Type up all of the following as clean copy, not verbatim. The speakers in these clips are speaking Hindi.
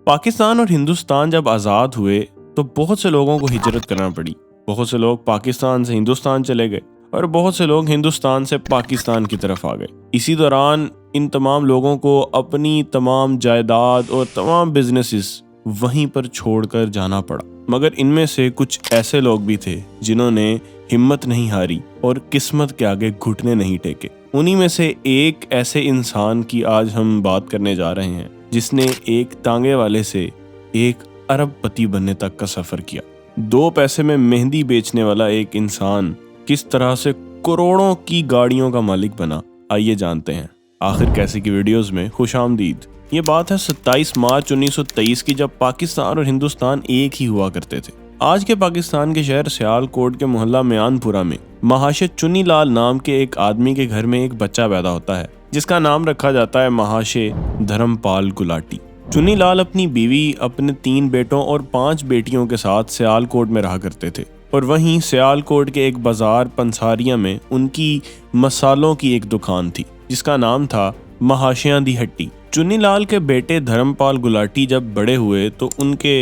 पाकिस्तान और हिंदुस्तान जब आज़ाद हुए तो बहुत से लोगों को हिजरत करना पड़ी। बहुत से लोग पाकिस्तान से हिंदुस्तान चले गए और बहुत से लोग हिंदुस्तान से पाकिस्तान की तरफ आ गए। इसी दौरान इन तमाम लोगों को अपनी तमाम जायदाद और तमाम बिजनेसेस वहीं पर छोड़कर जाना पड़ा। मगर इनमें से कुछ ऐसे लोग भी थे जिन्होंने हिम्मत नहीं हारी और किस्मत के आगे घुटने नहीं टेके। उन्हीं में से एक ऐसे इंसान की आज हम बात करने जा रहे हैं जिसने एक तांगे वाले से एक अरबपति बनने तक का सफर किया। 2 पैसे में मेहंदी बेचने वाला एक इंसान किस तरह से करोड़ों की गाड़ियों का मालिक बना, आइए जानते हैं। आखिर कैसे की वीडियोस में खुशामदीद। ये बात है 27 मार्च 1923 की, जब पाकिस्तान और हिंदुस्तान एक ही हुआ करते थे। आज के पाकिस्तान के शहर सियालकोट के मोहल्ला म्यानपुरा में महाशय चुन्नीलाल नाम के एक आदमी के घर में एक बच्चा पैदा होता है जिसका नाम रखा जाता है महाशय धर्मपाल गुलाटी। चुन्नीलाल अपनी बीवी, अपने 3 बेटों और 5 बेटियों के साथ सियालकोट में रहा करते थे और वहीं सियालकोट के एक बाजार पंसारिया में उनकी मसालों की एक दुकान थी जिसका नाम था महाशयां दी हट्टी। चुन्नीलाल के बेटे धर्मपाल गुलाटी जब बड़े हुए तो उनके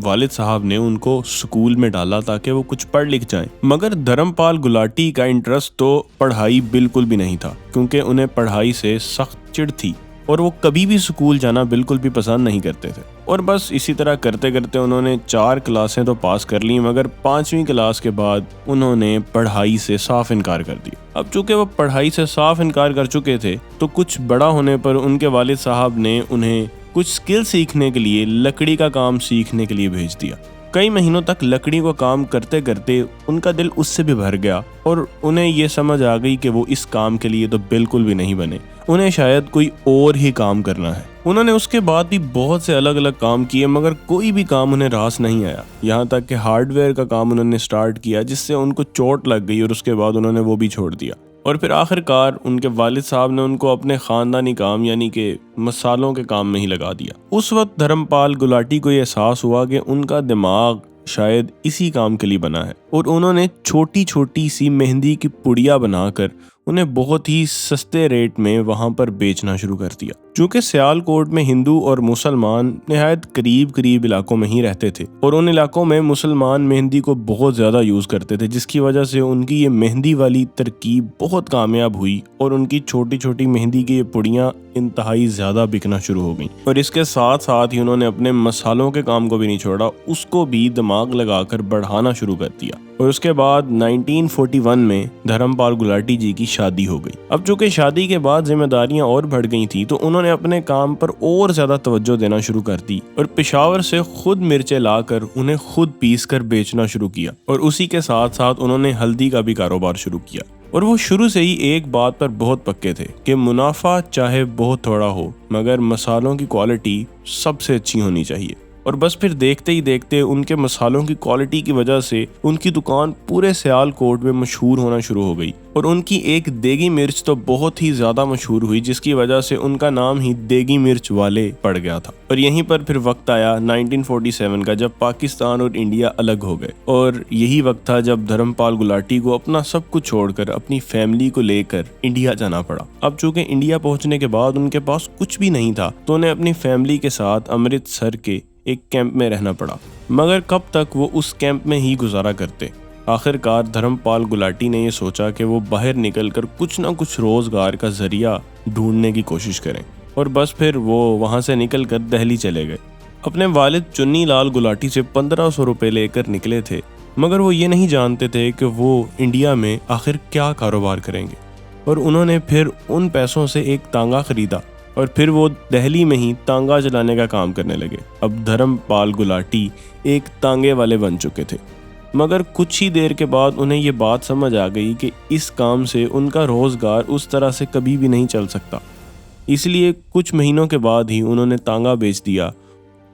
वालिद साहब ने उनको स्कूल में डाला ताकि वो कुछ पढ़ लिख जाएं। मगर धर्मपाल गुलाटी का इंटरेस्ट तो पढ़ाई बिल्कुल भी नहीं था, क्योंकि उन्हें पढ़ाई से सख्त चिढ़ थी और वो कभी भी स्कूल जाना बिल्कुल भी पसंद नहीं करते थे। और बस इसी तरह करते करते उन्होंने 4 क्लासें तो पास कर ली, मगर 5वीं क्लास के बाद उन्होंने पढ़ाई से साफ इनकार कर दिया। अब चूंकि वो पढ़ाई से साफ इनकार कर चुके थे तो कुछ बड़ा होने पर उनके वालिद साहब ने उन्हें कुछ स्किल सीखने के लिए, लकड़ी का काम सीखने के लिए भेज दिया। कई महीनों तक लकड़ी को काम करते करते उनका दिल उससे भी भर गया और उन्हें ये समझ आ गई कि वो इस काम के लिए तो बिल्कुल भी नहीं बने, उन्हें शायद कोई और ही काम करना है। उन्होंने उसके बाद भी बहुत से अलग अलग काम किए, मगर कोई भी काम उन्हें रास नहीं आया। यहाँ तक कि हार्डवेयर का काम उन्होंने स्टार्ट किया जिससे उनको चोट लग गई और उसके बाद उन्होंने वो भी छोड़ दिया। और फिर आखिरकार उनके वालिद साहब ने उनको अपने खानदानी काम यानी कि मसालों के काम में ही लगा दिया। उस वक्त धर्मपाल गुलाटी को एहसास हुआ कि उनका दिमाग शायद इसी काम के लिए बना है और उन्होंने छोटी छोटी सी मेहंदी की पुड़िया बनाकर उन्हें बहुत ही सस्ते रेट में वहां पर बेचना शुरू कर दिया। चूंकि सियालकोट में हिंदू और मुसलमान निहायत करीब करीब इलाकों में ही रहते थे और उन इलाकों में मुसलमान मेहंदी को बहुत ज़्यादा यूज़ करते थे, जिसकी वजह से उनकी ये मेहंदी वाली तरकीब बहुत कामयाब हुई और उनकी छोटी छोटी मेहंदी की ये पुड़ियाँ इंतहाई ज़्यादा बिकना शुरू हो गई। और इसके साथ साथ ही उन्होंने अपने मसालों के काम को भी नहीं छोड़ा, उसको भी दिमाग लगाकर बढ़ाना शुरू कर दिया। और उसके बाद 1941 में धर्मपाल गुलाटी जी की शादी हो गई। अब चूंकि शादी के बाद जिम्मेदारियां और बढ़ गई थी तो उन्होंने अपने काम पर और ज्यादा तवज्जो देना शुरू कर दी और पेशावर से खुद मिर्चें लाकर उन्हें खुद पीस कर बेचना शुरू किया। और उसी के साथ साथ उन्होंने हल्दी का भी कारोबार शुरू किया। और वो शुरू से ही एक बात पर बहुत पक्के थे कि मुनाफा चाहे बहुत थोड़ा हो मगर मसालों की क्वालिटी सबसे अच्छी होनी चाहिए। और बस फिर देखते ही देखते उनके मसालों की क्वालिटी की वजह से उनकी दुकान पूरे सियालकोट में मशहूर होना शुरू हो गई और उनकी एक देगी मिर्च तो बहुत ही ज़्यादा मशहूर हुई, जिसकी वजह से उनका नाम ही देगी मिर्च वाले पड़ गया था। और यहीं पर फिर वक्त आया 1947 का, जब पाकिस्तान और इंडिया अलग हो गए। और यही वक्त था जब धर्मपाल गुलाटी को अपना सब कुछ छोड़कर अपनी फैमिली को लेकर इंडिया जाना पड़ा। अब चूंकि इंडिया पहुंचने के बाद उनके पास कुछ भी नहीं था तो उन्हें अपनी फैमिली के साथ अमृतसर के एक कैंप में रहना पड़ा, मगर कब तक वो उस कैंप में ही गुजारा करते। आखिरकार धर्मपाल गुलाटी ने ये सोचा कि वो बाहर निकलकर कुछ ना कुछ रोजगार का जरिया ढूंढने की कोशिश करें और बस फिर वो वहाँ से निकलकर दिल्ली चले गए। अपने वालिद चुन्नीलाल गुलाटी से 1500 रुपये लेकर निकले थे, मगर वो ये नहीं जानते थे कि वो इंडिया में आखिर क्या कारोबार करेंगे। और उन्होंने फिर उन पैसों से एक तांगा खरीदा और फिर वो दिल्ली में ही तांगा चलाने का काम करने लगे। अब धर्मपाल गुलाटी एक तांगे वाले बन चुके थे, मगर कुछ ही देर के बाद उन्हें ये बात समझ आ गई कि इस काम से उनका रोज़गार उस तरह से कभी भी नहीं चल सकता। इसलिए कुछ महीनों के बाद ही उन्होंने तांगा बेच दिया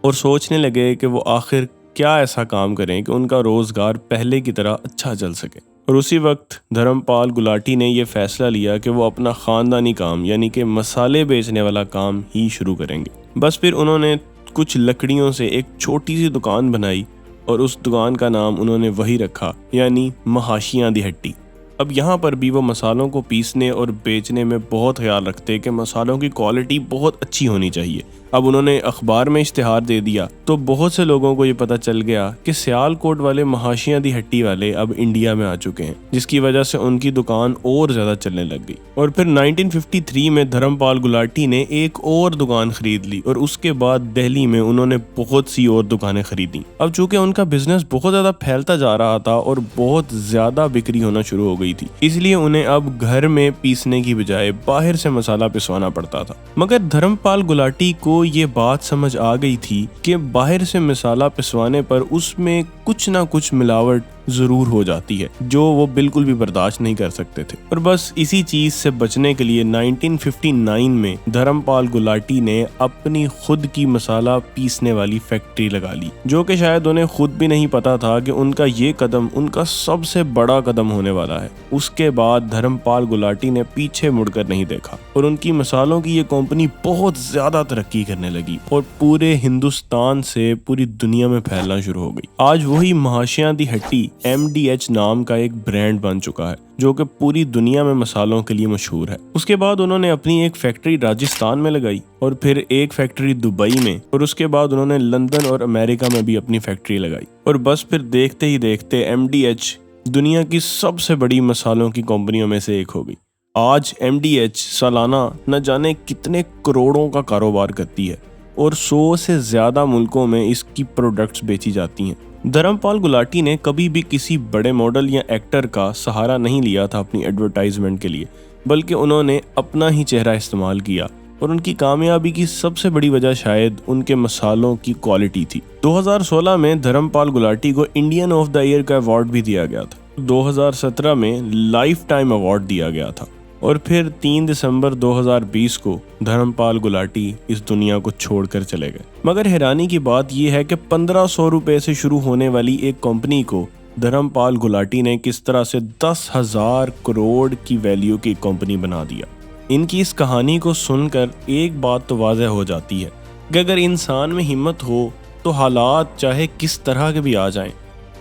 और सोचने लगे कि वो आखिर क्या ऐसा काम करें कि उनका रोज़गार पहले की तरह अच्छा चल सके। और उसी वक्त धर्मपाल गुलाटी ने यह फैसला लिया कि वो अपना ख़ानदानी काम यानी कि मसाले बेचने वाला काम ही शुरू करेंगे। बस फिर उन्होंने कुछ लकड़ियों से एक छोटी सी दुकान बनाई और उस दुकान का नाम उन्होंने वही रखा, यानी महाशियां दी हट्टी। अब यहाँ पर भी वो मसालों को पीसने और बेचने में बहुत ख्याल रखते कि मसालों की क्वालिटी बहुत अच्छी होनी चाहिए। अब उन्होंने अखबार में इश्तिहार दे दिया तो बहुत से लोगों को ये पता चल गया कि सियालकोट वाले महाशियां दी हट्टी वाले अब इंडिया में आ चुके हैं, जिसकी वजह से उनकी दुकान और ज्यादा चलने लग गई। और फिर 1953 में धर्मपाल गुलाटी ने एक और दुकान खरीद ली और उसके बाद दिल्ली में उन्होंने बहुत सी और दुकानें खरीदी। अब चूंकि उनका बिजनेस बहुत ज्यादा फैलता जा रहा था और बहुत ज्यादा बिक्री होना शुरू हो गई थी, इसलिए उन्हें अब घर में पीसने की बजाय बाहर से मसाला पिसवाना पड़ता था। मगर धर्मपाल गुलाटी को ये बात समझ आ गई थी कि बाहर से मसाला पिसवाने पर उसमें कुछ ना कुछ मिलावट जरूर हो जाती है, जो वो बिल्कुल भी बर्दाश्त नहीं कर सकते थे। और बस इसी चीज से बचने के लिए 1959 में धर्मपाल गुलाटी ने अपनी खुद की मसाला पीसने वाली फैक्ट्री लगा ली, जो कि शायद उन्हें खुद भी नहीं पता था कि उनका ये कदम उनका सबसे बड़ा कदम होने वाला है। उसके बाद धर्मपाल गुलाटी ने पीछे मुड़कर नहीं देखा और उनकी मसालों की ये कंपनी बहुत ज्यादा तरक्की करने लगी और पूरे हिंदुस्तान से पूरी दुनिया में फैलना शुरू हो गई। आज वही महाशियां दी हट्टी MDH नाम का एक ब्रांड बन चुका है, जो कि पूरी दुनिया में मसालों के लिए मशहूर है। उसके बाद उन्होंने अपनी एक फैक्ट्री राजस्थान में लगाई और फिर एक फैक्ट्री दुबई में, और उसके बाद उन्होंने लंदन और अमेरिका में भी अपनी फैक्ट्री लगाई। और बस फिर देखते ही देखते MDH दुनिया की सबसे बड़ी मसालों की कंपनियों में से एक हो गई। आज MDH सालाना न जाने कितने करोड़ों का कारोबार करती है और 100 से ज्यादा मुल्कों में इसकी प्रोडक्ट्स बेची जाती हैं। धर्मपाल गुलाटी ने कभी भी किसी बड़े मॉडल या एक्टर का सहारा नहीं लिया था अपनी एडवर्टाइजमेंट के लिए, बल्कि उन्होंने अपना ही चेहरा इस्तेमाल किया और उनकी कामयाबी की सबसे बड़ी वजह शायद उनके मसालों की क्वालिटी थी। 2016 में धर्मपाल गुलाटी को इंडियन ऑफ द ईयर का अवार्ड भी दिया गया था। 2017 में लाइफ टाइम अवार्ड दिया गया था और फिर 3 दिसंबर 2020 को धर्मपाल गुलाटी इस दुनिया को छोड़कर चले गए। मगर हैरानी की बात यह है कि 1500 रुपए से शुरू होने वाली एक कंपनी को धर्मपाल गुलाटी ने किस तरह से 10,000 करोड़ की वैल्यू की कंपनी बना दिया। इनकी इस कहानी को सुनकर एक बात तो वाज़ह हो जाती है कि अगर इंसान में हिम्मत हो तो हालात चाहे किस तरह के भी आ जाएं,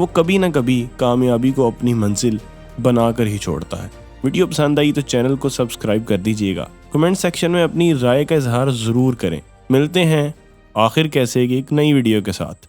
वो कभी ना कभी कामयाबी को अपनी मंजिल बनाकर ही छोड़ता है। वीडियो पसंद आई तो चैनल को सब्सक्राइब कर दीजिएगा। कमेंट सेक्शन में अपनी राय का इजहार ज़रूर करें। मिलते हैं आखिर कैसे की एक नई वीडियो के साथ।